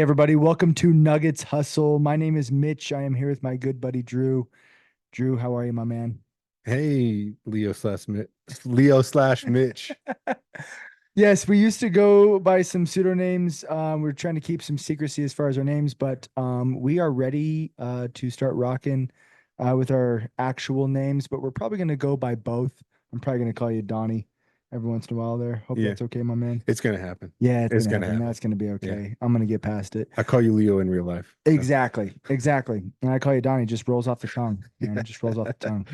everybody. Welcome to Nuggets Hustle. My name is Mitch. I am here with my good buddy, Drew. Drew, how are you, my man? Hey, Leo slash Mitch. Yes, we used to go by some pseudonyms. We're trying to keep some secrecy as far as our names, but we are ready to start rocking with our actual names, but we're probably going to go by both. I'm probably going to call you Donny every once in a while there. Hope Yeah, that's okay, my man. it's gonna happen. Yeah, it's It's going to gonna happen. happen. That's going to be Yeah, okay. I'm going to get past it. I call you Leo in real life. So Exactly. And I call you Donnie, just rolls off the tongue, man. Just rolls off the tongue.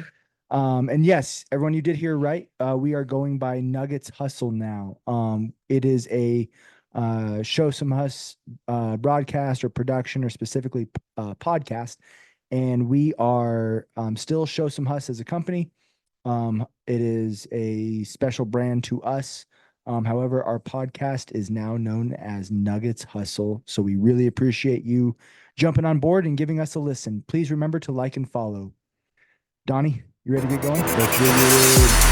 And yes, everyone, you did hear right. We are going by Nuggets Hustle now. It is a Show Some Huss broadcast or production or specifically podcast. And we are still Show Some Huss as a company. It is a special brand to us. However, our podcast is now known as Nuggets Hustle. So we really appreciate you jumping on board and giving us a listen. Please remember to like and follow. Donnie, you ready to get going? let's get it.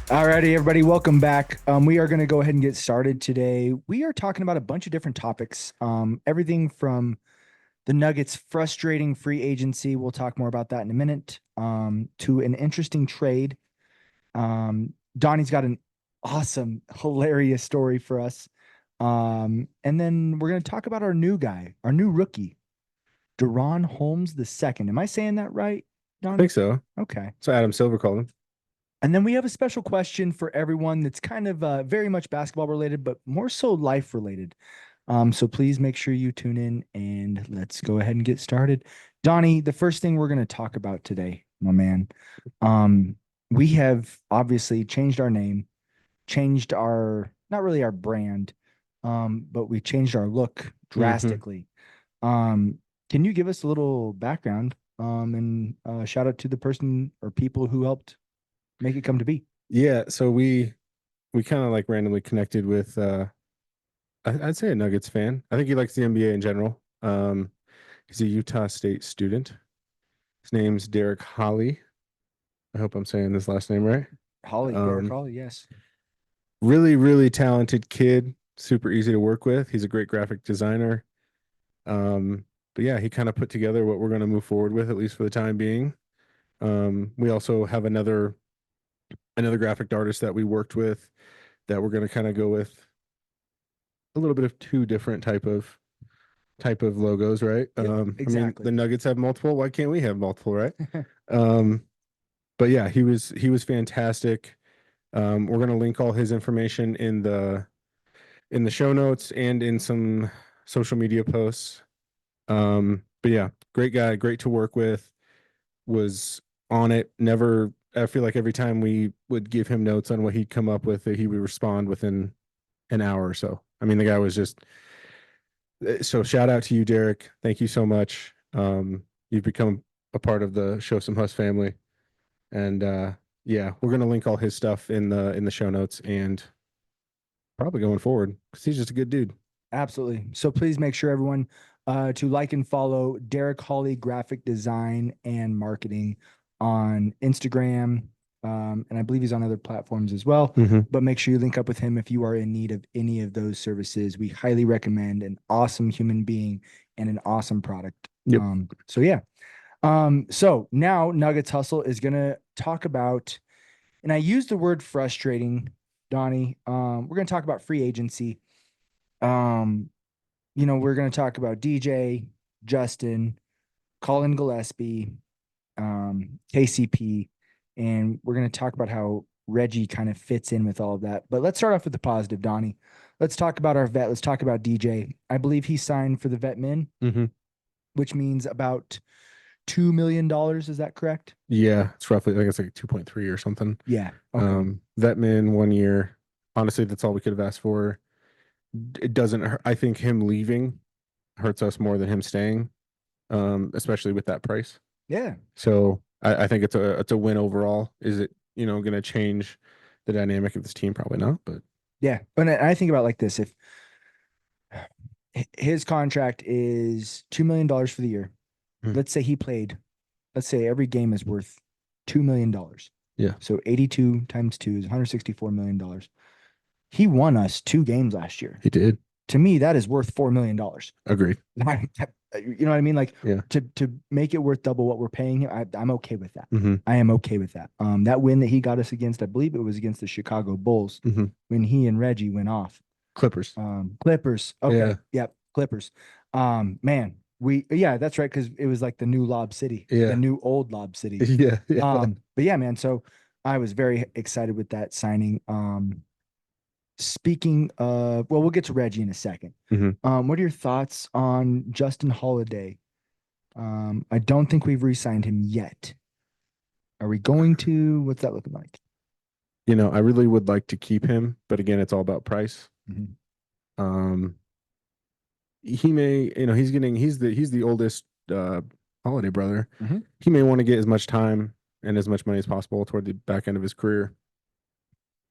Alrighty, everybody, welcome back. We are going to go ahead and get started today. We are talking about a bunch of different topics. Everything from the Nuggets' frustrating free agency. We'll talk more about that in a minute. To an interesting trade. Donnie's got an awesome, hilarious story for us. And then we're going to talk about our new guy, our new rookie, Deron Holmes II. Am I saying that right, I Donnie? think so. Okay. So Adam Silver called him. And then we have a special question for everyone that's kind of very much basketball related, but more so life related. So please make sure you tune in and let's go ahead and get started. Donnie, the first thing we're going to talk about today, my man, we have obviously changed our name, changed our, not really our brand, but we changed our look drastically. Can you give us a little background and shout out to the person or people who helped make it come to be? Yeah, so we kind of like randomly connected with I'd say a Nuggets fan. I think he likes the NBA in general. He's a Utah State student. His name's Derrick Hawley. I hope I'm saying his last name right. Holly, Derek Um, Holly, yes. really, really talented kid. Super easy to work with. He's a great graphic designer. But yeah, he kind of put together what we're going to move forward with, at least for the time being. We also have another graphic artist that we worked with that we're going to kind of go with a little bit of two different type of logos, right? Yep, I mean, exactly. the Nuggets have multiple. Why can't we have multiple, right? Um, but yeah, he was fantastic. We're going to link all his information in the show notes and in some social media posts. But yeah, great guy, great to work with. Was on it. Never. I feel like every time we would give him notes on what he'd come up with, that he would respond within an hour or so. I mean, the guy was just. So shout out to you, Derrick. Thank you so much. You've become a part of the Show Some Huss family, and yeah, we're gonna link all his stuff in the show notes and probably going forward because he's just a good dude. Absolutely. So please make sure everyone to like and follow Derek Hawley Graphic Design and Marketing on Instagram. And I believe he's on other platforms as well. Mm-hmm. But make sure you link up with him if you are in need of any of those services. We highly recommend an awesome human being and an awesome product. Yep. So yeah. So now Nuggets Hustle is gonna talk about, and I use the word frustrating, Donnie. We're gonna talk about free agency. Um, we're going to talk about DJ, Justin, Colin Gillespie, KCP, and we're going to talk about how Reggie kind of fits in with all of that. But let's start off with the positive, Donnie. Let's talk about our vet. Let's talk about DJ. I believe he signed for the vet min, which means about $2 million. Is that correct? Yeah, it's roughly, I think it's like 2.3 or something. Yeah. Okay. Vetman 1 year. Honestly, that's all we could have asked for. It doesn't hurt. I think him leaving hurts us more than him staying, especially with that price. Yeah. So I think it's a win overall. Is it, going to change the dynamic of this team? Probably not, but Yeah. And I think about it like this. If his contract is $2 million for the year, let's say he played let's say every game is worth $2 million. Yeah. So 82 times 2 is $164 million. He won us 2 games last year. He did. To me, that is worth $4 million. Agreed. You know what I mean? Like, Yeah. to make it worth double what we're paying him, I'm okay with that. Mm-hmm. I am okay with that. That win that he got us against, I believe it was against the Chicago Bulls Mm-hmm. when he and Reggie went off. Clippers. Clippers. Okay. Yeah. Yep. Clippers. Man, that's right. Cause it was like the new Lob City, Yeah. the new old Lob City. Yeah. But yeah, man. So I was very excited with that signing. Speaking of, well, we'll get to Reggie in a second. Mm-hmm. What are your thoughts on Justin Holiday? I don't think we've re-signed him yet. Are we going to? What's that looking like? You know, I really would like to keep him, but again, it's all about price. Mm-hmm. He may, he's the oldest Holiday brother. Mm-hmm. He may want to get as much time and as much money as possible toward the back end of his career.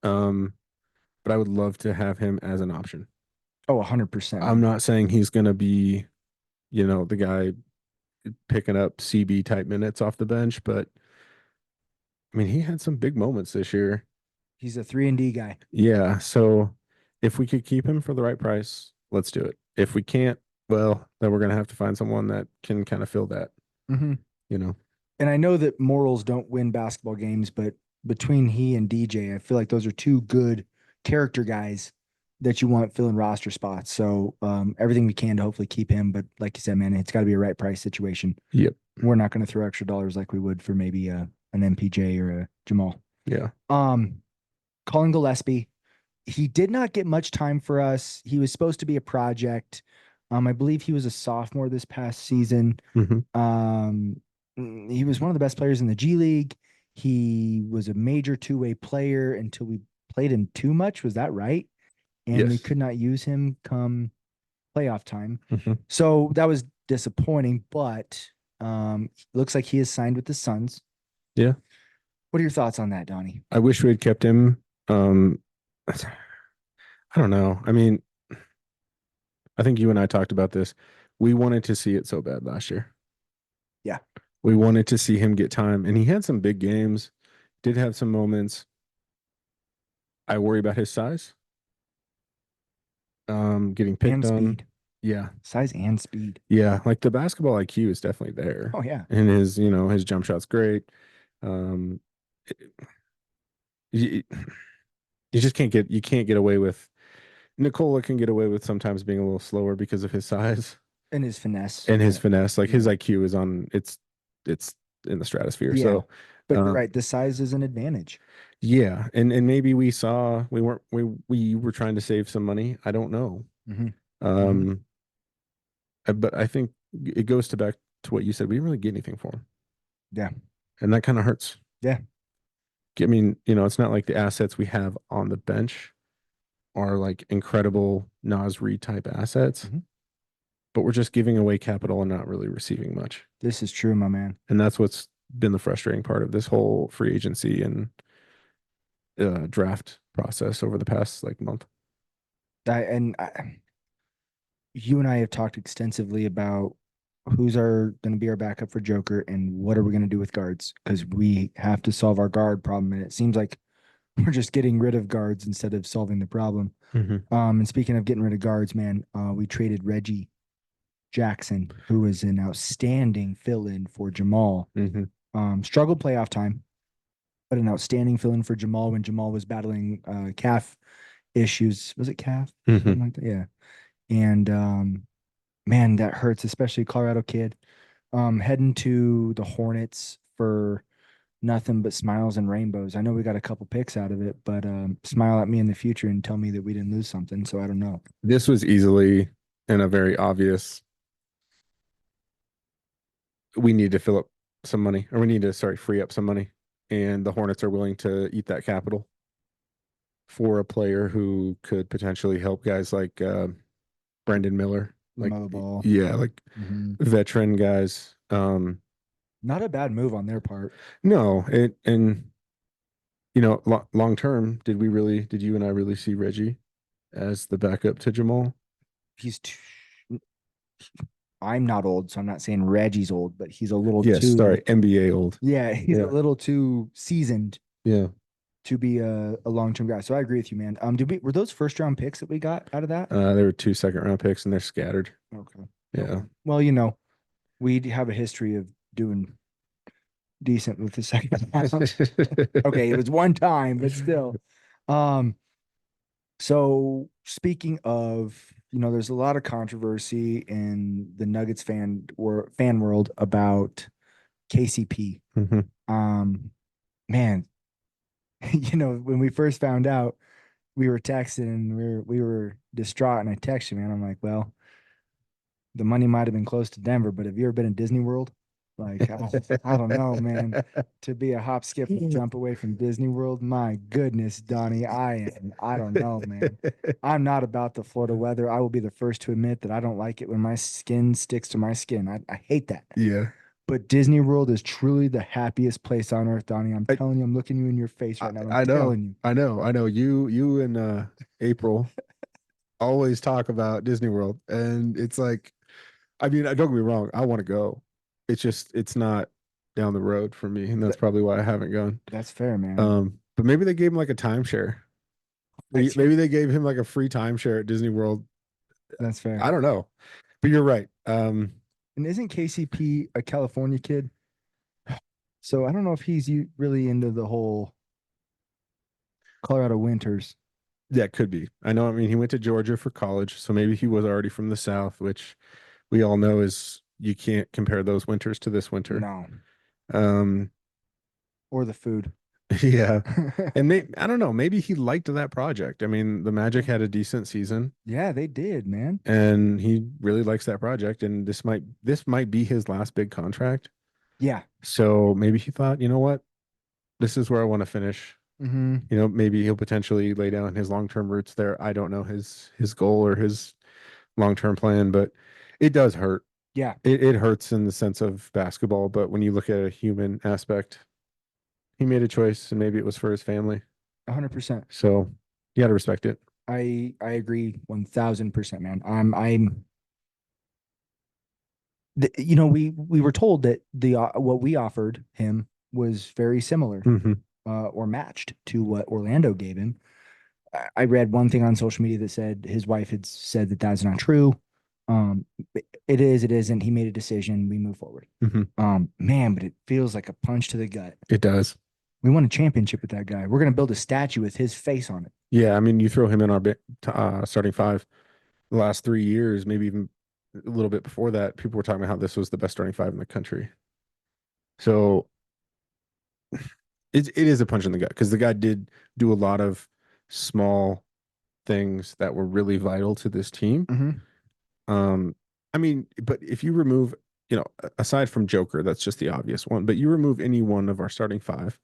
But I would love to have him as an option. Oh, 100%. I'm not saying he's going to be, the guy picking up CB type minutes off the bench, but I mean, he had some big moments this year. He's a 3-and-D guy. Yeah. So if we could keep him for the right price, let's do it. If we can't, well, then we're going to have to find someone that can kind of fill that, Mm-hmm. And I know that morals don't win basketball games, but between he and DJ, I feel like those are 2 good character guys that you want filling roster spots. So everything we can to hopefully keep him. But like you said, man, it's got to be a right price situation. Yep. We're not going to throw extra dollars like we would for maybe an MPJ or a Jamal. Yeah. Colin Gillespie, he did not get much time for us. He was supposed to be a project. I believe he was a sophomore this past season. Mm-hmm. He was one of the best players in the G League. He was a major 2-way player until we played him too much. Was that right? And we could not use him come playoff time. Mm-hmm. So that was disappointing, but looks like he is signed with the Suns. Yeah. What are your thoughts on that, Donnie? I wish we had kept him. I don't know. I mean, I think you and I talked about this. We wanted to see it so bad last year. Yeah. We wanted to see him get time, and he had some big games, did have some moments. I worry about his size. Getting picked on. Speed. Yeah. Size and speed. Yeah. Like the basketball IQ is definitely there. Oh, yeah. And his jump shot's great. You just can't get away with. Nikola can get away with sometimes being a little slower because of his size and his finesse. Like his IQ is it's in the stratosphere. Yeah. So, but right, the size is an advantage. Yeah, and maybe we were trying to save some money. I don't know. Mm-hmm. But I think it goes back to what you said. We didn't really get anything for him. Yeah, and that kind of hurts. Yeah. I mean, it's not like the assets we have on the bench are like incredible Nas Reed type assets, but we're just giving away capital and not really receiving much. This is true, my man. And that's what's been the frustrating part of this whole free agency and draft process over the past month. You and I have talked extensively about who's going to be our backup for Joker and what are we going to do with guards, because we have to solve our guard problem, and it seems like we're just getting rid of guards instead of solving the problem. And speaking of getting rid of guards, man, we traded Reggie Jackson, who was an outstanding fill-in for Jamal. Struggled playoff time, but an outstanding fill-in for Jamal when Jamal was battling calf issues. Was it calf? Something like that? Yeah. And man, that hurts, especially Colorado kid. Heading to the Hornets for nothing but smiles and rainbows. I know we got a couple picks out of it, but smile at me in the future and tell me that we didn't lose something. So I don't know. This was easily and a very obvious. We need to fill up some money, or we need to free up some money, and the Hornets are willing to eat that capital for a player who could potentially help guys like Brandon Miller, Ball. Yeah, veteran guys. Not a bad move on their part. No, long term, did you and I really see Reggie as the backup to Jamal? He's I'm not old, so I'm not saying Reggie's old, but he's a little Yes, too. sorry, NBA old. Yeah, he's a little too seasoned Yeah. to be a long term guy. So I agree with you, man. Were those first round picks that we got out of that? There were 2 second-round picks, and they're scattered. Okay. Yeah. Okay. Well, we have a history of doing decent with the second round. Okay, it was one time, but still. Um, so speaking of, there's a lot of controversy in the Nuggets fan world about KCP. hmm Man, when we first found out, we were texting and we were distraught, and I texted you, man. I'm like, well, the money might have been close to Denver, but have you ever been in Disney World? Like, I don't know, man. To be a hop, skip, and jump away from Disney World, my goodness, Donnie, I don't know, man. I'm not about the Florida weather. I will be the first to admit that I don't like it when my skin sticks to my skin. I hate that. Yeah. But Disney World is truly the happiest place on earth, Donnie. I'm telling you, I'm looking you in your face right now. I'm telling you. I know. You and April always talk about Disney World, and it's like, I mean, don't get me wrong, I want to go. It's not down the road for me, and that's probably why I haven't gone. That's fair, man. But maybe they gave him like a timeshare. Maybe they gave him like a free timeshare at Disney World. That's fair. I don't know, but you're right. And isn't KCP a California kid? So I don't know if he's really into the whole Colorado winters. Yeah, could be. I know. I mean, he went to Georgia for college, so maybe he was already from the South, which we all know is you can't compare those winters to this winter. No. Um, Or the food. yeah. And I don't know, maybe he liked that project. I mean, the Magic had a decent season. Yeah, they did, man. And he really likes that project. And this might be his last big contract. Yeah. So maybe he thought, you know what? This is where I want to finish. Mm-hmm. Maybe he'll potentially lay down his long-term roots there. I don't know his goal or his long-term plan, but it does hurt. Yeah. It hurts in the sense of basketball, but when you look at a human aspect, he made a choice and maybe it was for his family. 100%. So you got to respect it. I agree 1000%, man. I'm we were told that what we offered him was very similar or matched to what Orlando gave him. I read one thing on social media that said his wife had said that that's not true. It is, it isn't. He made a decision. We move forward. Man, but it feels like a punch to the gut. It does. We won a championship with that guy. We're gonna build a statue with his face on it. Yeah, I mean, you throw him in our starting five the last 3 years, maybe even a little bit before that, people were talking about how this was the best starting five in the country. So it is a punch in the gut because the guy did do a lot of small things that were really vital to this team. I mean, but if you remove, aside from Joker, that's just the obvious one, but you remove any one of our starting five,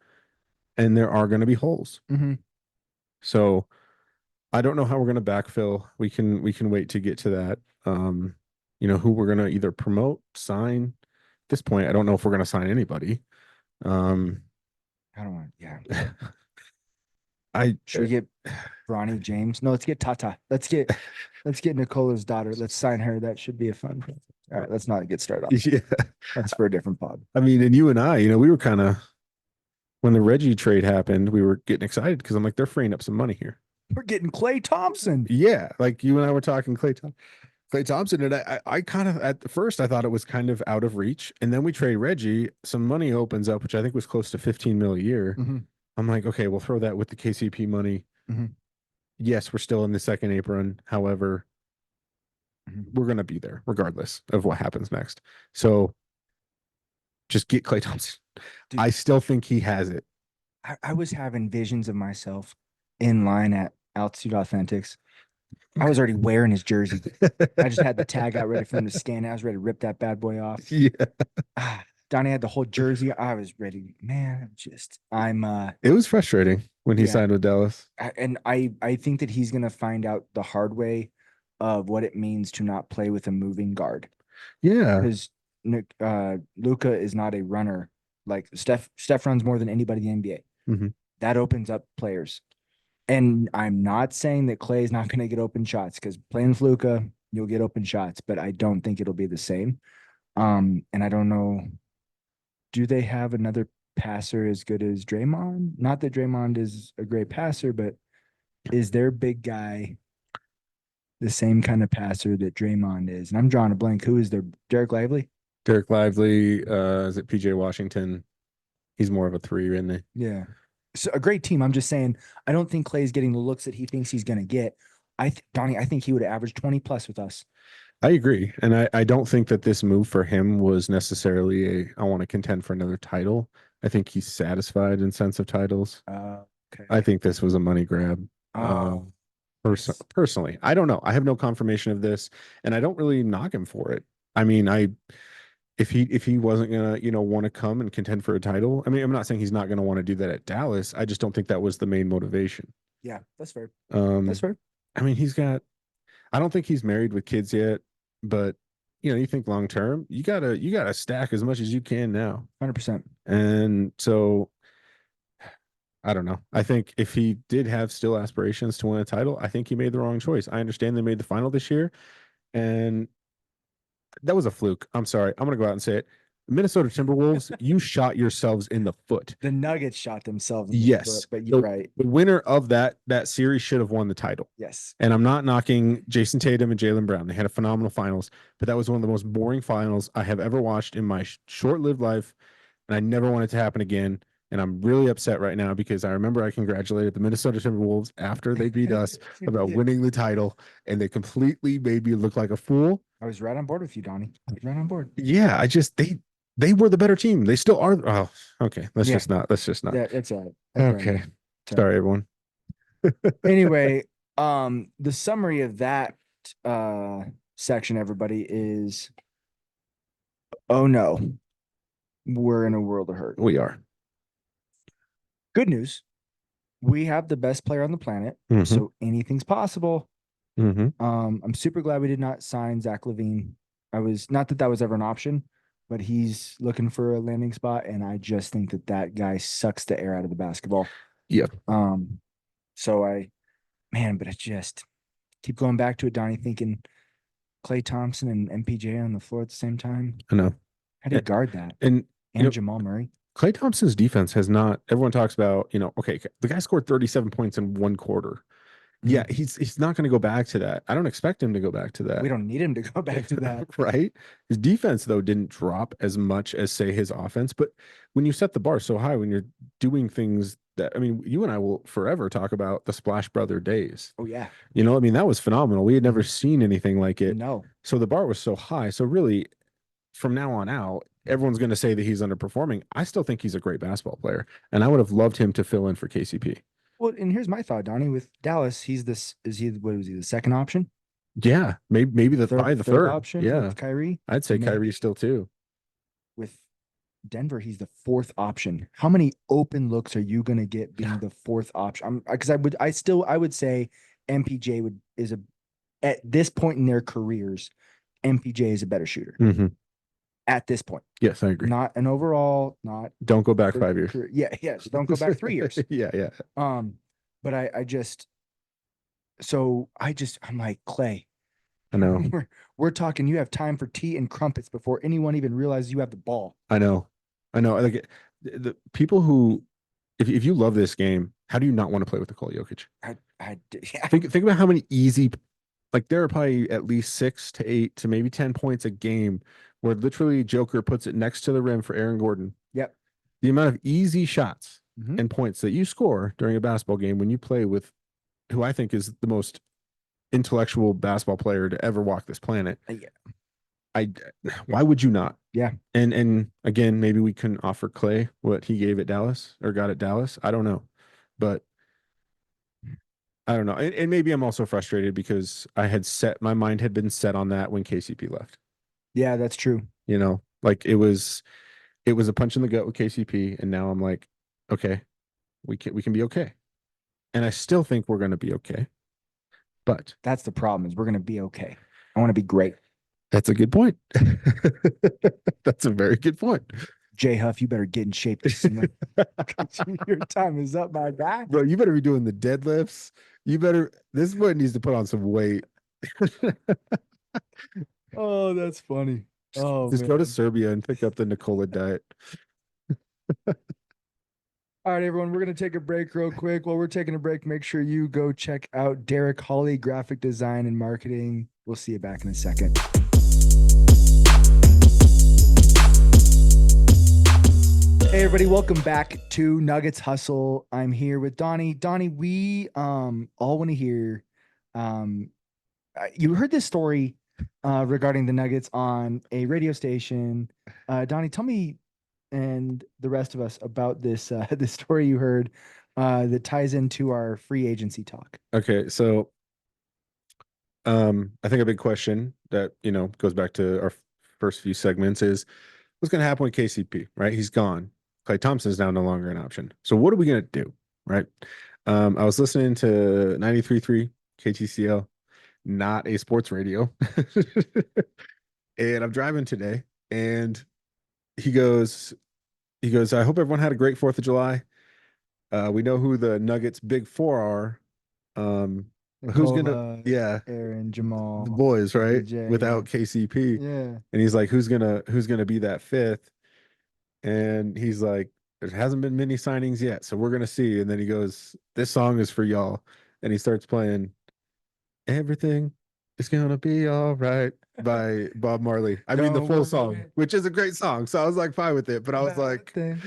and there are going to be holes. So I don't know how we're going to backfill. We can wait to get to that. Who we're going to either promote, sign. At this point, I don't know if we're going to sign anybody. I don't want. Yeah. Should we get Bronny James? No, let's get Tata. Let's get Nikola's daughter. Let's sign her. That should be a fun. All right, let's not get started off. Yeah, that's for a different pod. I mean, and you and I, we were kind of, when the Reggie trade happened, we were getting excited because I'm like, they're freeing up some money here. We're getting Klay Thompson. Yeah, like you and I were talking Klay Thompson, and I kind of at first I thought it was kind of out of reach, and then we trade Reggie, some money opens up, which I think was close to 15 mil a year. I'm like, okay, we'll throw that with the KCP money. Yes, we're still in the second apron. However, we're gonna be there regardless of what happens next. So just get Klay Thompson. Dude, I still think he has it. I was having visions of myself in line at Altitude Authentics. I was already wearing his jersey. I just had the tag out ready for him to scan. I was ready to rip that bad boy off. Yeah. Donny had the whole jersey. I was ready. Man, it was frustrating when he signed with Dallas. And I think that he's gonna find out the hard way of what it means to not play with a moving guard. Yeah. Because Luka is not a runner. Like Steph runs more than anybody in the NBA. That opens up players. And I'm not saying that Klay is not going to get open shots because playing with Luka, You'll get open shots, but I don't think it'll be the same. And I don't know. Do they have another passer as good as Draymond? Not that Draymond is a great passer, but is their big guy the same kind of passer that Draymond is? And I'm drawing a blank. Who is their Derrick Lively? Derrick Lively, is it PJ Washington? He's more of a three, isn't he? Yeah. So a great team. I'm just saying, I don't think Clay's getting the looks that he thinks he's going to get. Donnie, I think he would average 20 plus with us. I agree. And I don't think that this move for him was necessarily I want to contend for another title. I think he's satisfied in sense of titles. Okay. I think this was a money grab. Personally, I don't know. I have no confirmation of this, and I don't really knock him for it. I mean, if he wasn't gonna, want to come and contend for a title, I mean, I'm not saying he's not gonna want to do that at Dallas. I just don't think that was the main motivation. Yeah, that's fair. That's fair. I mean, I don't think he's married with kids yet, but you think long term, you gotta stack as much as you can now. 100%. And so I don't know. I think if he did have still aspirations to win a title, I think he made the wrong choice. I understand they made the final this year, and that was a fluke. I'm sorry. I'm going to go out and say it. Minnesota Timberwolves, you shot yourselves in the foot. The Nuggets shot themselves in the Yes, foot, but you're right. The winner of that series should have won the title. Yes. And I'm not knocking Jason Tatum and Jaylen Brown. They had a phenomenal finals, but that was one of the most boring finals I have ever watched in my short-lived life, and I never want it to happen again. And I'm really upset right now because I remember I congratulated the Minnesota Timberwolves after they beat us about winning the title, and they completely made me look like a fool. I was right on board with you, Donnie. I was right on board. Yeah, they were the better team. They still are. Oh, okay. Let's just not. Yeah, it's all right. Okay. Right. Sorry, everyone. Anyway, the summary of that section, everybody, is oh no, we're in a world of hurt. We are. Good news. We have the best player on the planet, so anything's possible. I'm super glad we did not sign Zach LaVine. I was not that was ever an option, but he's looking for a landing spot, and I just think that guy sucks the air out of the basketball. Yeah. So but I just keep going back to it, Donnie, thinking Klay Thompson and MPJ on the floor at the same time. I know. How do you guard that? And Jamal Murray. Klay Thompson's defense has not. Everyone talks about, okay, the guy scored 37 points in one quarter. Yeah, he's not going to go back to that. I don't expect him to go back to that. We don't need him to go back to that. Right? His defense, though, didn't drop as much as, say, his offense. But when you set the bar so high, when you're doing things that, I mean, you and I will forever talk about the Splash Brother days. Oh, yeah. That was phenomenal. We had never seen anything like it. No. So the bar was so high. So really, from now on out, everyone's going to say that he's underperforming. I still think he's a great basketball player, and I would have loved him to fill in for KCP. Well, and here's my thought, Donnie. With Dallas, what was he, the second option? Yeah, maybe the third option. Yeah, with Kyrie. I'd say Kyrie still too. With Denver, he's the fourth option. How many open looks are you going to get being the fourth option? Because I would say MPJ at this point in their careers, MPJ is a better shooter. At this point. Yes, I agree. Not an overall, don't go back 5 years. Yes. Don't go back 3 years. Yeah. But I'm like, Klay. I know. We're talking, you have time for tea and crumpets before anyone even realizes you have the ball. I know. Like the people who, if you love this game, how do you not want to play with Nikola Jokic? Yeah. Think about how many easy, like there are probably at least 6 to 8 to maybe 10 points a game where literally Joker puts it next to the rim for Aaron Gordon. Yep. The amount of easy shots and points that you score during a basketball game when you play with who I think is the most intellectual basketball player to ever walk this planet. Yeah. Why would you not? Yeah. And again, maybe we couldn't offer Klay what he gave at Dallas or got at Dallas. I don't know. But I don't know. And maybe I'm also frustrated because my mind had been set on that when KCP left. Yeah, that's true. Like it was a punch in the gut with KCP, and now I'm like, okay, we can be okay. And I still think we're going to be okay. But that's the problem, is we're going to be okay. I want to be great. That's a good point. That's a very good point. Jay Huff, you better get in shape this summer. Your time is up, my guy. Bro, you better be doing the deadlifts. This boy needs to put on some weight. Oh, that's funny. Oh Just go to man. Serbia and pick up the Nikola diet. All right, everyone, we're gonna take a break real quick. While we're taking a break, make sure you go check out Derrick Hawley, graphic design and marketing. We'll see you back in a second. Hey everybody, welcome back to Nuggets Hustle. I'm here with Donny. Donny, we all want to hear you heard this story regarding the Nuggets on a radio station. Donny, tell me and the rest of us about this this story you heard that ties into our free agency talk. Okay, so I think a big question that goes back to our first few segments is what's going to happen with KCP, right? He's gone. Klay Thompson's now no longer an option. So what are we going to do, right? I was listening to 93.3 KTCL, not a sports radio. And I'm driving today and he goes, I hope everyone had a great 4th of July. We know who the Nuggets big four are. Who's gonna, Nikola, yeah, Aaron, Jamal, the boys, right? DJ, Without KCP. yeah. And he's like, who's gonna be that 5th? And he's like, there hasn't been many signings yet, so we're gonna see. And then he goes, this song is for y'all. And he starts playing Everything is Gonna Be All Right by Bob Marley. I mean the Don't full worry song, which is a great song. So I was like fine with it, but I was about a like, thing.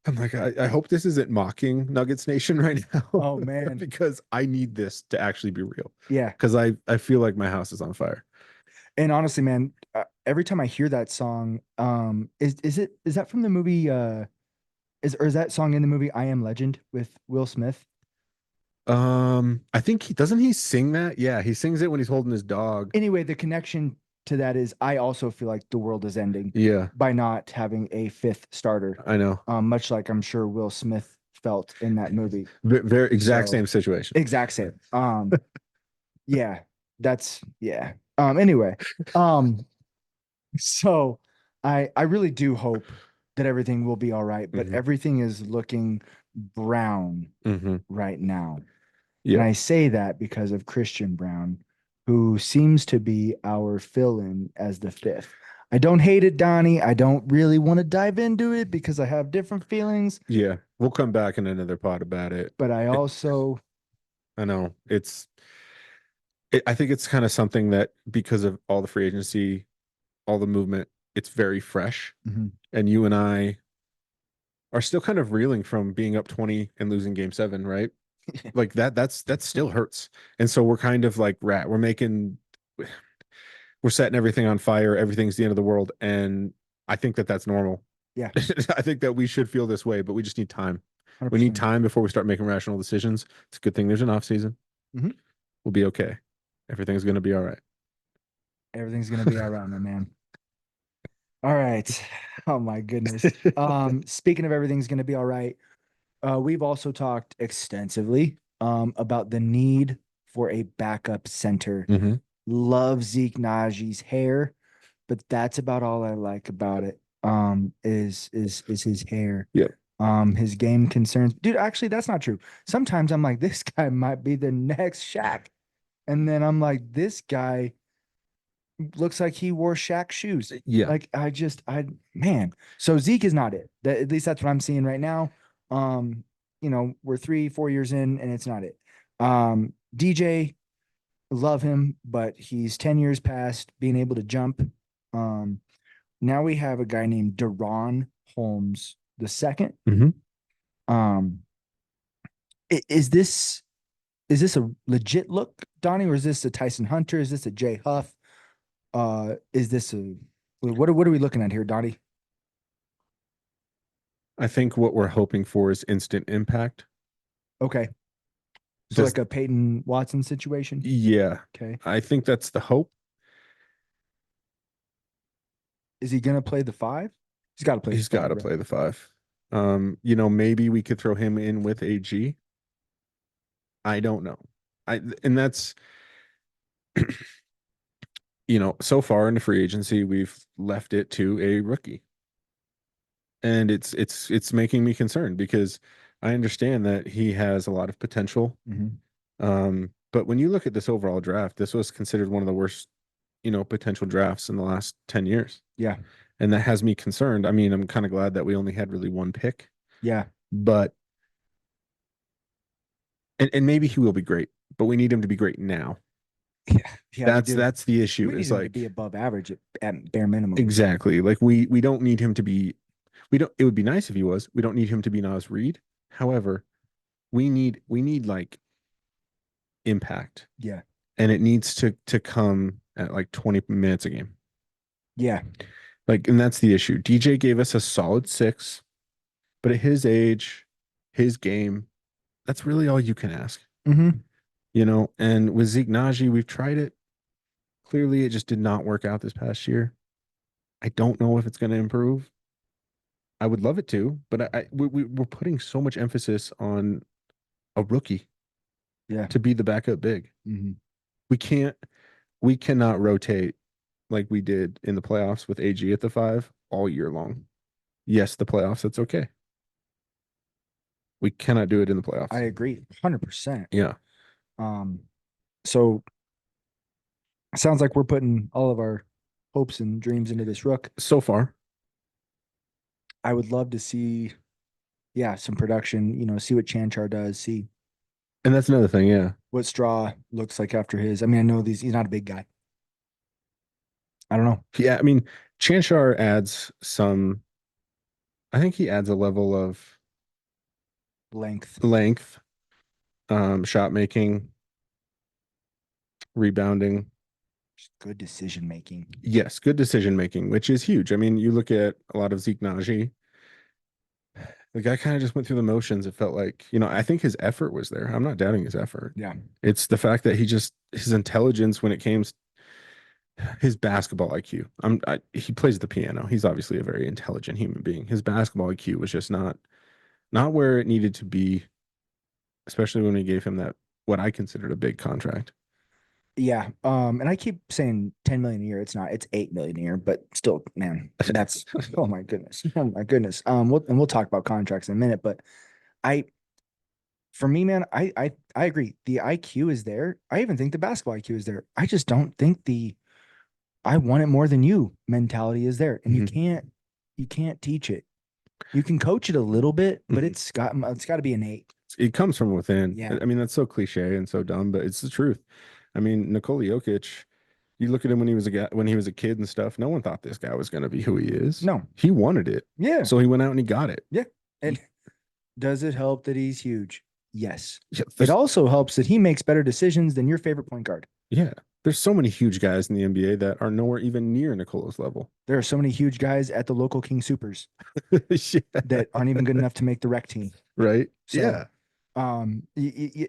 I'm like, I hope this isn't mocking Nuggets Nation right now. Oh man. because I need this to actually be real. Yeah. Because I feel like my house is on fire. And honestly, man, every time I hear that song, is that from the movie? Is that song in the movie I Am Legend with Will Smith? I think he doesn't he sing that? Yeah, he sings it when he's holding his dog. Anyway, the connection to that is I also feel like the world is ending. Yeah, by not having a 5th starter. I know. Much like I'm sure Will Smith felt in that movie. Very exact same situation. Exact same. Yeah, yeah. Anyway, so I really do hope that everything will be all right, but everything is looking brown right now. Yeah. And I say that because of Christian Brown, who seems to be our fill-in as the 5th. I don't hate it, Donnie. I don't really want to dive into it because I have different feelings. Yeah, we'll come back in another pod about it. But I also, I know I think it's kind of something that because of all the free agency, all the movement, it's very fresh. And you and I are still kind of reeling from being up 20 and losing game 7, right? Like that still hurts. And so we're kind of like we're setting everything on fire. Everything's the end of the world. And I think that that's normal. Yeah. I think that we should feel this way, but we just need time. 100%. We need time before we start making rational decisions. It's a good thing there's an off season. We'll be okay. Everything's going to be all right. Everything's going to be all right, my man. All right. Oh my goodness. Speaking of everything's going to be all right. We've also talked extensively about the need for a backup center. Love Zeke Najee's hair, but that's about all I like about it. Is his hair. Yeah. His game concerns. Dude, actually, that's not true. Sometimes I'm like, this guy might be the next Shaq. And then I'm like, this guy looks like he wore Shaq shoes. Yeah. Like man. So Zeke is not it. At least that's what I'm seeing right now. We're 3-4 years in and it's not it. DJ, love him, but he's 10 years past being able to jump. Now we have a guy named Deron Holmes the second. Is this a legit look, Donnie, or is this a Tyson Hunter? Is this a Jay Huff? Is this what are we looking at here, Donnie? I think what we're hoping for is instant impact. Okay. So like a Peyton Watson situation? Yeah. Okay. I think that's the hope. Is he going to play the 5? He's got to play. He's got to play the 5. Maybe we could throw him in with AG. I don't know. And that's so far in the free agency, we've left it to a rookie. And it's making me concerned because I understand that he has a lot of potential. But when you look at this overall draft, this was considered one of the worst potential drafts in the last 10 years. Yeah. And that has me concerned. I mean, I'm kind of glad that we only had really one pick, Yeah. but and maybe he will be great, but we need him to be great now. Yeah. That's the issue. We need Is him to like be above average at bare minimum. exactly like we don't need him to be. We don't. It would be nice if he was. We don't need him to be Nas Reed. However, we need like impact. Yeah. And it needs to come at like 20 minutes a game. Yeah. Like, and that's the issue. DJ gave us a solid 6, but at his age, his game, that's really all you can ask. Mm-hmm. And with Zeke Naji, we've tried it. Clearly, it just did not work out this past year. I don't know if it's going to improve. I would love it to, but we're putting so much emphasis on a rookie to be the backup big. Mm-hmm. We cannot rotate like we did in the playoffs with AG at the 5 all year long. Yes, the playoffs, that's okay. We cannot do it in the playoffs. I agree 100%. Yeah. So sounds like we're putting all of our hopes and dreams into this rook. So far. I would love to see, some production, see what Chanchar does, see. And that's another thing, yeah. What Straw looks like after his. I mean, I know he's not a big guy. I don't know. Yeah, I mean, Chanchar adds I think he adds a level of Length, shot making, rebounding. good decision making. Yes, good decision making, which is huge. I mean, you look at a lot of Zeke Naji, the guy kind of just went through the motions. It felt like, I think his effort was there. I'm not doubting his effort. Yeah. It's the fact that his intelligence when it came, his basketball IQ. He plays the piano. He's obviously a very intelligent human being. His basketball IQ was just not where it needed to be, especially when we gave him that, what I considered a big contract. Yeah. And I keep saying 10 million a year. It's not, it's 8 million a year, but still, man, that's, oh my goodness. Oh my goodness. We'll talk about contracts in a minute, but for me, man, I agree. The IQ is there. I even think the basketball IQ is there. I just don't think I want it more than you mentality is there. And you can't teach it. You can coach it a little bit, but it's got to be innate. It comes from within. Yeah. I mean, that's so cliche and so dumb, but it's the truth. I mean, Nikola Jokic, you look at him when he was a kid and stuff. No one thought this guy was going to be who he is. No, he wanted it. Yeah. So he went out and he got it. Yeah. And does it help that he's huge? Yes. Yeah, it also helps that he makes better decisions than your favorite point guard. Yeah. There's so many huge guys in the NBA that are nowhere even near Nikola's level. There are so many huge guys at the local King Supers that aren't even good enough to make the rec team. Right. So, yeah.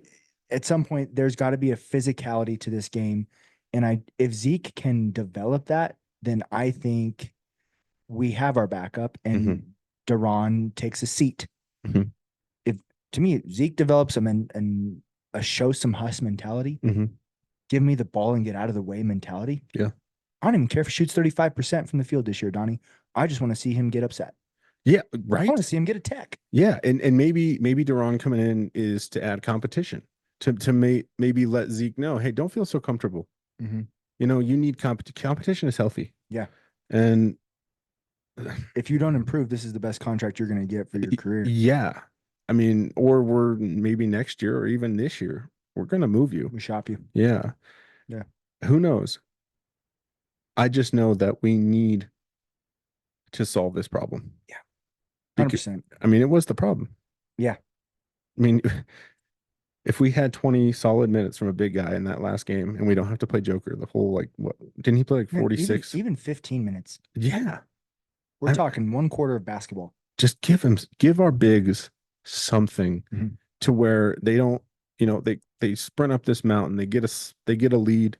At some point, there's got to be a physicality to this game. And if Zeke can develop that, then I think we have our backup and Duran takes a seat. Mm-hmm. To me, Zeke develops him and a show some Huss mentality. Give me the ball and get out of the way mentality. Yeah. I don't even care if he shoots 35% from the field this year, Donny. I just want to see him get upset. Yeah, right. I want to see him get a tech. Yeah, and maybe Duran coming in is to add competition, to maybe let Zeke know, hey, don't feel so comfortable. You need competition is healthy. Yeah. And if you don't improve, this is the best contract you're going to get for your career. Yeah. I mean, or we're maybe next year or even this year, we're going to move you. We shop you. Yeah. Yeah. Who knows? I just know that we need to solve this problem. Yeah. 100%. I mean, it was the problem. Yeah. I mean, if we had 20 solid minutes from a big guy in that last game and we don't have to play Joker the whole, like, what didn't he play like 46? Even 15 minutes. Yeah. We're talking 1/4 of basketball. Just give our bigs something to where they don't, they sprint up this mountain, they get a lead.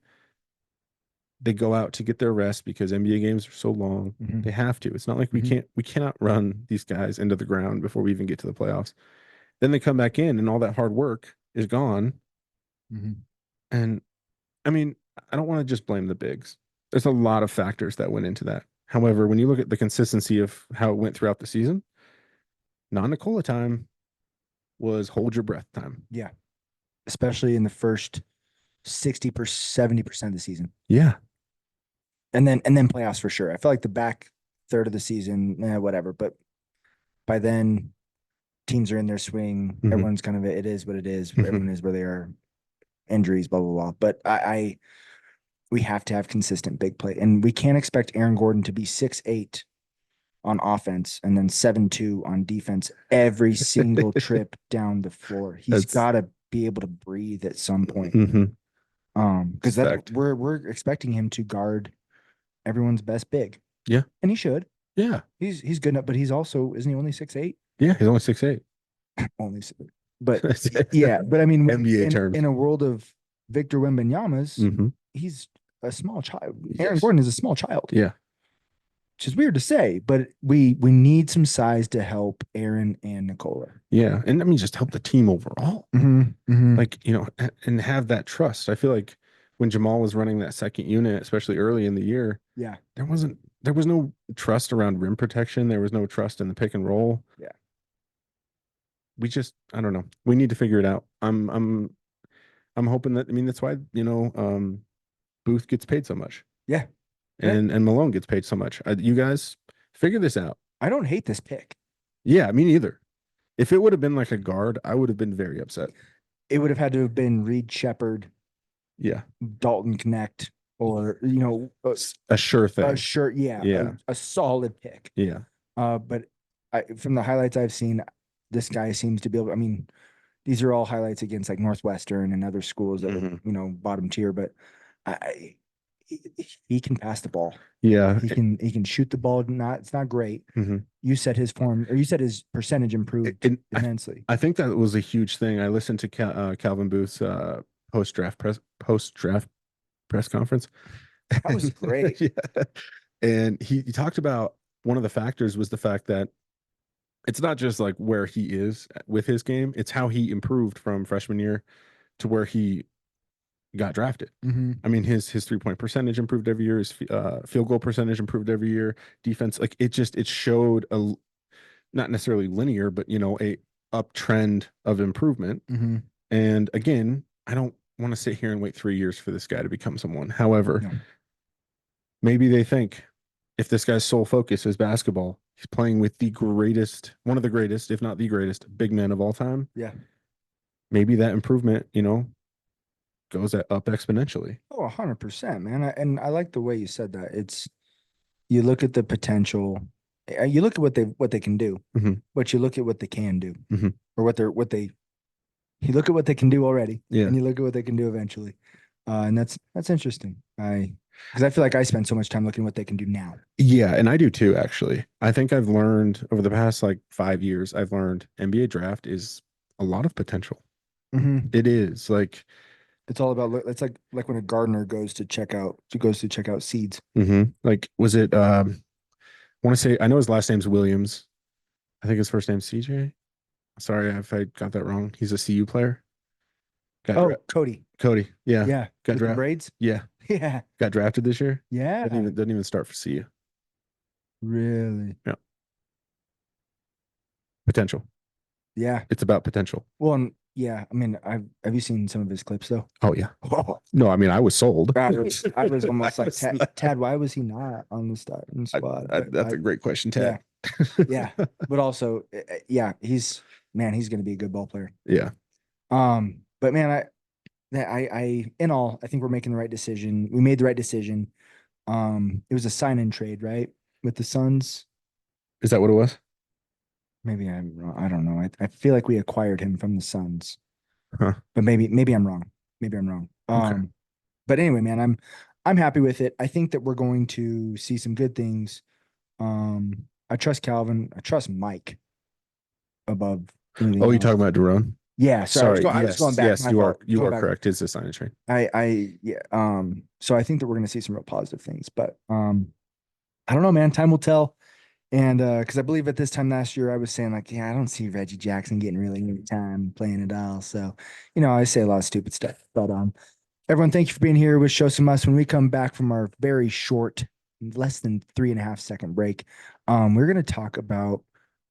They go out to get their rest because NBA games are so long. They have to. It's not like we cannot run these guys into the ground before we even get to the playoffs. Then they come back in and all that hard work is gone. And I mean, I don't want to just blame the bigs. There's a lot of factors that went into that. However, when you look at the consistency of how it went throughout the season, non-Nikola time was hold your breath time. Yeah. Especially in the first 60%, 70% of the season. Yeah. And then playoffs for sure. I feel like the back third of the season, whatever. But by then, teams are in their swing. Mhm. Everyone's kind of it is what it is. Mhm. Everyone is where they are. Injuries, blah blah blah. But we have to have consistent big play, and we can't expect Aaron Gordon to be 6'8" on offense and then 7'2" on defense every single trip down the floor. He's got to be able to breathe at some point. Because we're expecting him to guard everyone's best big. Yeah, and he should. Yeah, he's good enough, but he's also isn't he only 6'8"? Yeah, he's only 6'8". Only 6'8". But yeah, but I mean, NBA terms, in a world of Victor Wembanyama's, he's a small child. Aaron Gordon is a small child. Yeah, which is weird to say, but we need some size to help Aaron and Nikola. Yeah, and I mean, just help the team overall. Like, you know, and have that trust. I feel like when Jamal was running that second unit, especially early in the year, there was no trust around rim protection. There was no trust in the pick and roll. Yeah. I don't know. We need to figure it out. I'm hoping that, I mean, that's why, you know, Booth gets paid so much. Yeah. And Malone gets paid so much. You guys figure this out. I don't hate this pick. Yeah, me neither. If it would have been like a guard, I would have been very upset. It would have had to have been Reed Shepherd. Yeah. Dalton Connect, or, you know, a sure thing. A solid pick. Yeah. But from the highlights I've seen, this guy seems to be able, I mean, these are all highlights against like Northwestern and other schools that are, you know, bottom tier, but he can pass the ball. Yeah. He can shoot the ball. It's not great. You said his form, or you said his percentage improved immensely. I think that was a huge thing. I listened to Calvin Booth's post-draft press conference. That was great. Yeah. And he talked about one of the factors was the fact that it's not just like where he is with his game, it's how he improved from freshman year to where he got drafted. I mean, his 3-point percentage improved every year, his field goal percentage improved every year, defense, like it showed a not necessarily linear, but, you know, a uptrend of improvement. And again, I don't want to sit here and wait 3 years for this guy to become someone. However, maybe they think if this guy's sole focus is basketball, he's playing with one of the greatest, if not the greatest, big men of all time. Yeah. Maybe that improvement, you know, goes up exponentially. Oh, 100%, man. And I like the way you said that. You look at the potential, you look at what they can do, but you look at what they can do, or you look at what they can do already, and you look at what they can do eventually. And that's interesting. Because I feel like I spend so much time looking at what they can do now. Yeah, and I do too, actually. I think I've learned over the past like 5 years, I've learned NBA draft is a lot of potential. It is like, it's all about, it's like when a gardener goes to check out seeds. Like, was it, I want to say, I know his last name's Williams. I think his first name's CJ. Sorry if I got that wrong. He's a CU player. Cody. Yeah. Yeah. Got drafted. Braids. Yeah. Yeah. Got drafted this year. Yeah. Doesn't even start for CU. Really? Yeah. Potential. Yeah. It's about potential. Well, yeah. I mean, have you seen some of his clips though? Oh yeah. No, I mean, I was sold. I was almost like, Tad, why was he not on the starting squad? That's a great question, Tad. Yeah. But also, yeah, he's going to be a good ball player. Yeah. But man, in all, I think we're making the right decision. We made the right decision. It was a sign-in trade, right? With the Suns. Is that what it was? Maybe I'm wrong. I don't know. I feel like we acquired him from the Suns. Huh. But maybe I'm wrong. Maybe I'm wrong. Okay. But anyway, man, I'm happy with it. I think that we're going to see some good things. I trust Calvin. I trust Mike above anything Oh, you else. talking about Jerome? Yeah, sorry. I was going back. Yes, you are correct. It's a sign and trade. So I think that we're going to see some real positive things, but I don't know, man. Time will tell. And because I believe at this time last year, I was saying like, yeah, I don't see Reggie Jackson getting really any time playing at all. So, you know, I say a lot of stupid stuff. But everyone, thank you for being here with Show Sum Huss. When we come back from our very short, less than 3.5 second break, we're going to talk about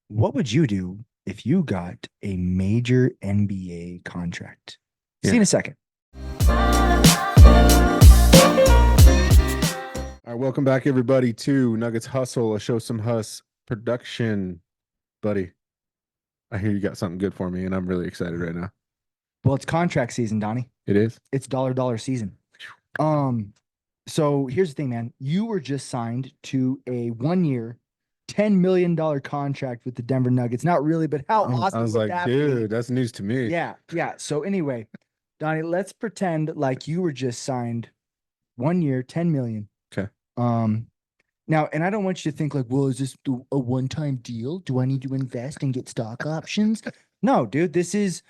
what would you do if you got a major NBA contract. See you in a second. All All right, welcome back, everybody, to Nuggets Hustle, a Show Some Huss production. Buddy, I hear you got something good for me, and I'm really excited right now. Well, it's contract season, Donnie. It is? It's dollar season. So here's the thing, man. You were just signed to a 1-year, $10 million contract with the Denver Nuggets. Not really, but how awesome I was would like, that dude, be? that's news to me. Yeah. So anyway, Donnie, let's pretend like you were just signed 1 year, 10 million. Okay. Now, and I don't want you to think like, well, is this a one-time deal? Do I need to invest and get stock options? No, dude, this is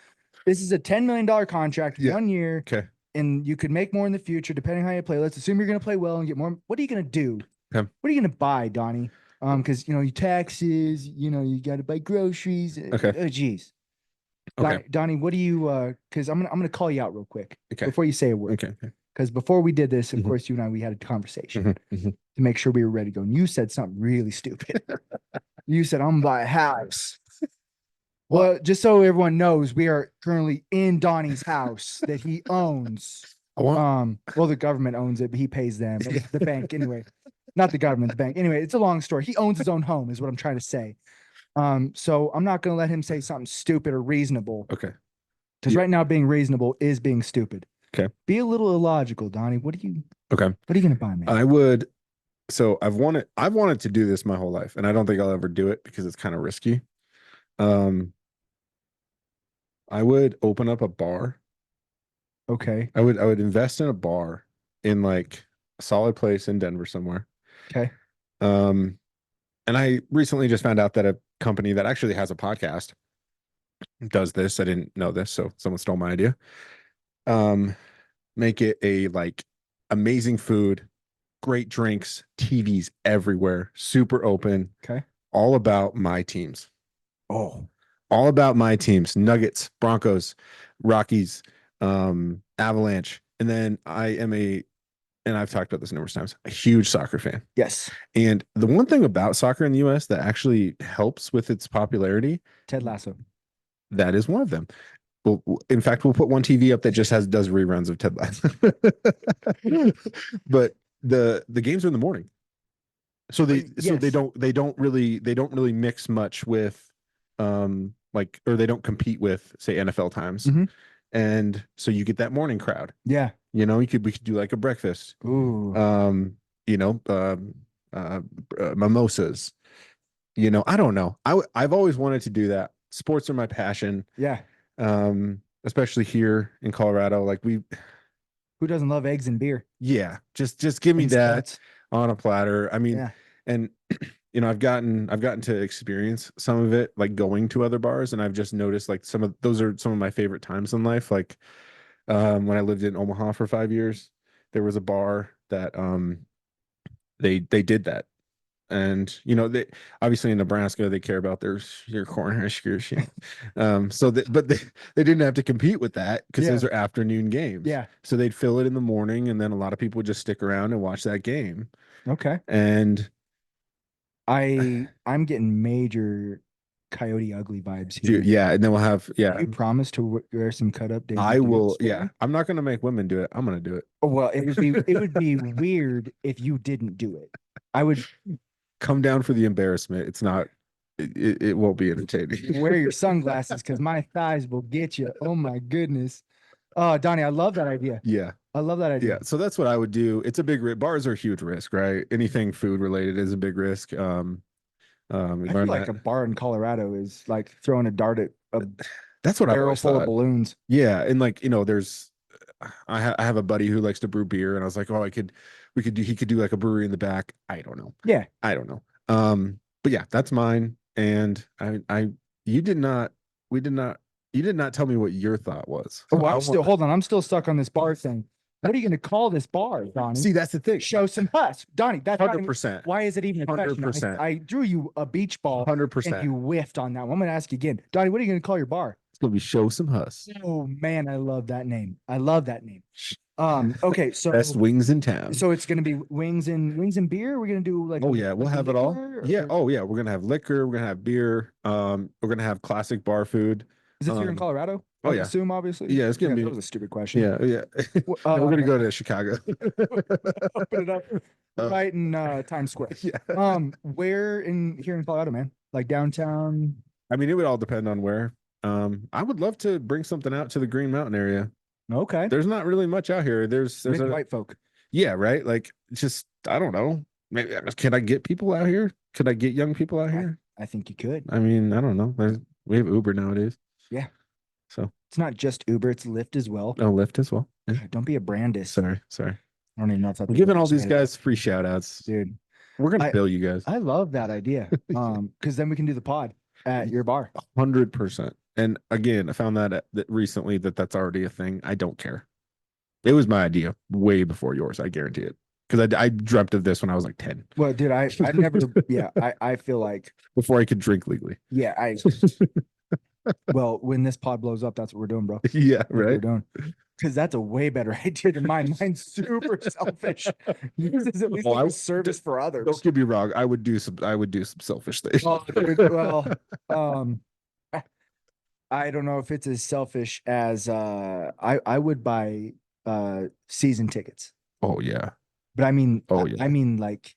a $10 million contract, 1 year. Okay. And you could make more in the future depending how you play. Let's assume you're going to play well and get more. What are you going to do? Okay. What are you going to buy, Donnie? Because your taxes, you got to buy groceries. Okay. Oh, geez. Okay. Donnie, what do you? Because I'm gonna call you out real quick. Okay. Before you say a word. Okay. Because before we did this, of course, you and I, we had a conversation to make sure we were ready to go. And you said something really stupid. You said, I'm gonna buy a house. Well, just so everyone knows, we are currently in Donnie's house that he owns. Well, the government owns it, but he pays them. The bank, anyway. Not the government, the bank. Anyway, it's a long story. He owns his own home, is what I'm trying to say. So I'm not gonna let him say something stupid or reasonable. Okay. Because right now, being reasonable is being stupid. Okay. Be a little illogical, Donnie. What are you gonna buy, man? I would. So I've wanted to do this my whole life, and I don't think I'll ever do it because it's kind of risky. I would open up a bar. Okay. I would invest in a bar in like a solid place in Denver somewhere. Okay. And I recently just found out that a company that actually has a podcast does this. I didn't know this, so someone stole my idea. Make it a like amazing food, great drinks, TVs everywhere, super open. Okay. All about my teams. Oh. All about my teams: Nuggets, Broncos, Rockies, Avalanche. And then and I've talked about this numerous times, a huge soccer fan. Yes. And the one thing about soccer in the US that actually helps with its popularity, Ted Lasso. That is one of them. Well, in fact, we'll put one TV up that just does reruns of Ted Lasso. But the games are in the morning. So they don't really mix much with or they don't compete with, say, NFL times. And so you get that morning crowd. Yeah. We could do like a breakfast. Ooh. Mimosas. I don't know. I've always wanted to do that. Sports are my passion. Yeah. Especially here in Colorado. Like who doesn't love eggs and beer? Yeah. Just give me that on a platter. I mean, and I've gotten to experience some of it, like going to other bars, and I've just noticed like those are some of my favorite times in life. Like when I lived in Omaha for 5 years, there was a bar that they did that. And they obviously in Nebraska they care about your Cornhuskers. But they didn't have to compete with that because those are afternoon games. Yeah. So they'd fill it in the morning, and then a lot of people would just stick around and watch that game. Okay. And I'm getting major Coyote Ugly vibes here. Dude, yeah, and then we'll have You promise to wear some cut up days. I will. Yeah, I'm not gonna make women do it. I'm gonna do it. Well, it would be weird if you didn't do it. I would come down for the embarrassment. It's not. It won't be entertaining. Wear your sunglasses because my thighs will get you. Oh my goodness. Oh, Donnie, I love that idea. Yeah. I love that idea. Yeah. So that's what I would do. It's a big risk. Bars are a huge risk, right? Anything food related is a big risk. I feel like a bar in Colorado is like throwing a dart at that's what barrel full of balloons. Yeah. And like, there's I have a buddy who likes to brew beer, and I was like, oh, he could do like a brewery in the back. I don't know. Yeah. I don't know. But yeah, that's mine. And you did not tell me what your thought was. Oh, hold on. I'm still stuck on this bar thing. What are you going to call this bar, Donnie? See, that's the thing. Show Some Huss. Donnie, that's 100%. Why is it even a question? 100%. I drew you a beach ball. 100%. And you whiffed on that one. I'm going to ask you again. Donnie, what are you going to call your bar? It's going to be Show Some Huss. Oh, man, I love that name. Okay, so best wings in town. So it's going to be wings and beer? We're going to do like... Oh, yeah, we'll have it all. Yeah, oh, yeah, we're going to have liquor. We're going to have beer. We're going to have classic bar food. Is this here in Colorado? Oh, yeah. Assume, obviously. Yeah, it's gonna be. That was a stupid question. Yeah. We're gonna go to Chicago. Open it up. right in Times Square. Yeah. Where here in Colorado, man? Like downtown? I mean, it would all depend on where. I would love to bring something out to the Green Mountain area. Okay. There's not really much out here. There's Maybe a white folk. yeah, right. Like just I don't know. Maybe can I get people out here? Could I get young people out here? I think you could. I mean, I don't know. We have Uber nowadays. Yeah. So it's not just Uber, it's Lyft as well. Oh, Lyft as well. Yeah. Don't be a Brandis. Sorry. I don't even know if that's I'm giving all these guys free shout outs. Dude. We're gonna bill you guys. I love that idea. Because then we can do the pod at your bar. 100%. And again, I found that recently that's already a thing. I don't care. It was my idea way before yours. I guarantee it. Because I dreamt of this when I was like 10. Well, dude, I never. Yeah, I feel like before I could drink legally. Yeah, well, when this pod blows up, that's what we're doing, bro. Yeah, that's right. We're doing. Because that's a way better idea than mine. Mine's super selfish. Yours is at least like a service for others. Don't get me wrong. I would do some selfish things. Oh, dude, well, I don't know if it's as selfish as I would buy season tickets. Oh yeah. But I mean, yeah. I mean like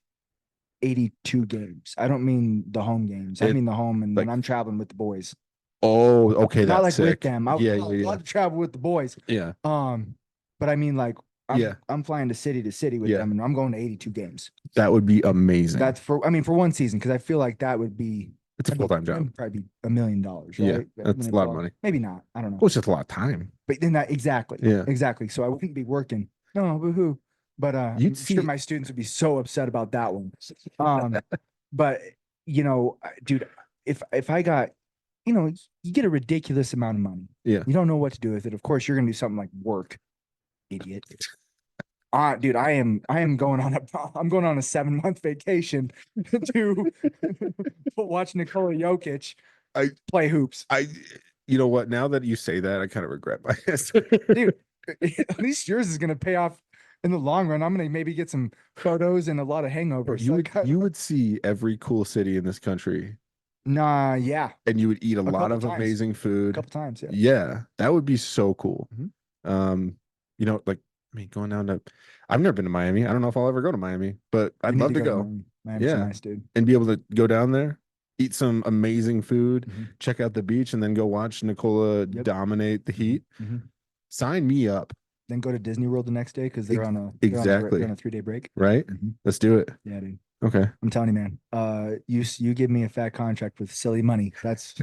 82 games. I don't mean the home games. I mean the home and when I'm traveling with the boys. Oh, okay. Not that's like sick. with them. I would love to travel with the boys. Yeah. But I mean like I'm flying to city with them and I'm going to 82 games. That would be amazing. That's for one season, because I feel like that would be it's a full-time job. Probably be $1 million, right? Yeah, that's a lot of money. Maybe not. I don't know. Well, it's just a lot of time. But then exactly. Yeah. Exactly. So I wouldn't be working. No, woohoo. But I'm sure my students would be so upset about that one. But dude, if I got, you get a ridiculous amount of money. Yeah. You don't know what to do with it. Of course, you're gonna do something like work, idiot. Dude, I'm going on a 7-month vacation to watch Nikola Jokic play hoops. You know what? Now that you say that, I kind of regret my answer. Dude, at least yours is gonna pay off in the long run. I'm gonna maybe get some photos and a lot of hangovers. You would see every cool city in this country. Nah, yeah. And you would eat a lot of amazing food. A couple times, yeah. Yeah, that would be so cool. Like going down to, I've never been to Miami. I don't know if I'll ever go to Miami, but I'd love to go. Miami's nice, dude. And be able to go down there, eat some amazing food, check out the beach, and then go watch Nikola dominate the Heat. Sign me up. Then go to Disney World the next day because they're on a 3-day break. Right? Let's do it. Yeah, dude. Okay. I'm telling you, man. You give me a fat contract with silly money. That's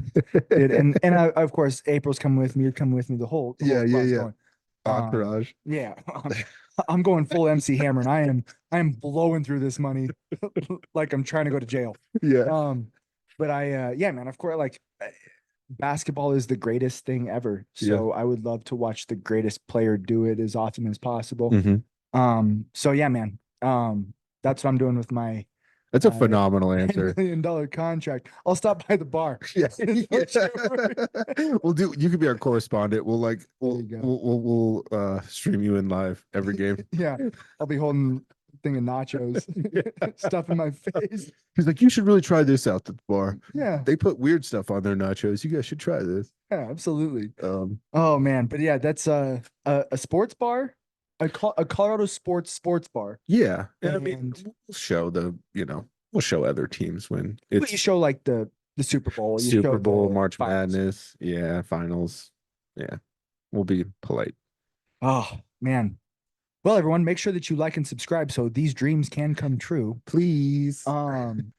it. And of course, April's coming with me. You're coming with me. The whole going. Entourage. Yeah. I'm going full MC Hammer, and I am blowing through this money like I'm trying to go to jail. Yeah. But man, of course, like basketball is the greatest thing ever. So I would love to watch the greatest player do it as often as possible. So yeah, man. That's what I'm doing with my. That's a phenomenal answer. $1 million contract. I'll stop by the bar. Yeah. You could be our correspondent. We'll stream you in live every game. Yeah. I'll be holding a thing of nachos, stuff in my face. He's like, you should really try this out at the bar. Yeah. They put weird stuff on their nachos. You guys should try this. Yeah, absolutely. Oh man. But yeah, that's a sports bar. A Colorado sports bar. Yeah. I mean, we'll show we'll show other teams when you show like the Super Bowl. Super Bowl, March Madness. Yeah. Finals. Yeah. We'll be polite. Oh man. Well, everyone, make sure that you like and subscribe so these dreams can come true. Please. And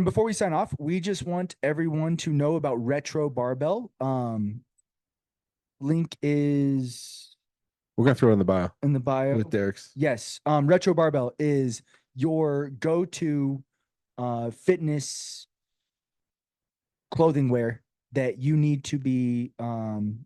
before we sign off, we just want everyone to know about Retro Barbell. Link is we're gonna throw it in the bio. In the bio with Derrick's. Yes. Retro Barbell is your go-to fitness clothing wear that you need to be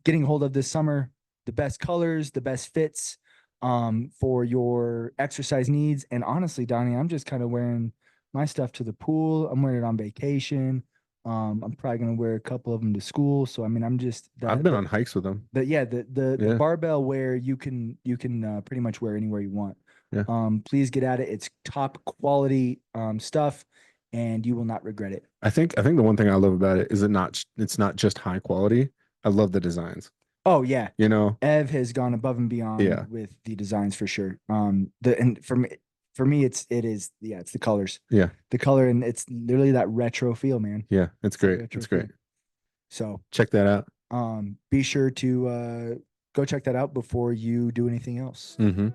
getting hold of this summer. The best colors, the best fits for your exercise needs. And honestly, Donnie, I'm just kind of wearing my stuff to the pool. I'm wearing it on vacation. I'm probably gonna wear a couple of them to school. So I mean, I've been on hikes with them. The barbell wear you can pretty much wear anywhere you want. Yeah. Please get at it. It's top quality stuff, and you will not regret it. I think the one thing I love about it is it's not just high quality. I love the designs. Oh yeah. You know, Ev has gone above and beyond with the designs for sure. And for me, it's the colors. Yeah. The color, and it's literally that retro feel, man. Yeah, it's great. It's great. Feel. So check that out. Be sure to go check that out before you do anything else. Mm-hmm.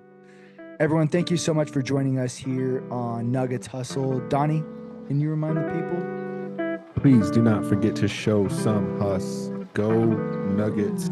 Everyone, thank you so much for joining us here on Nuggets Hustle. Donny, can you remind the people? Please do not forget to show some Huss. Go Nuggets.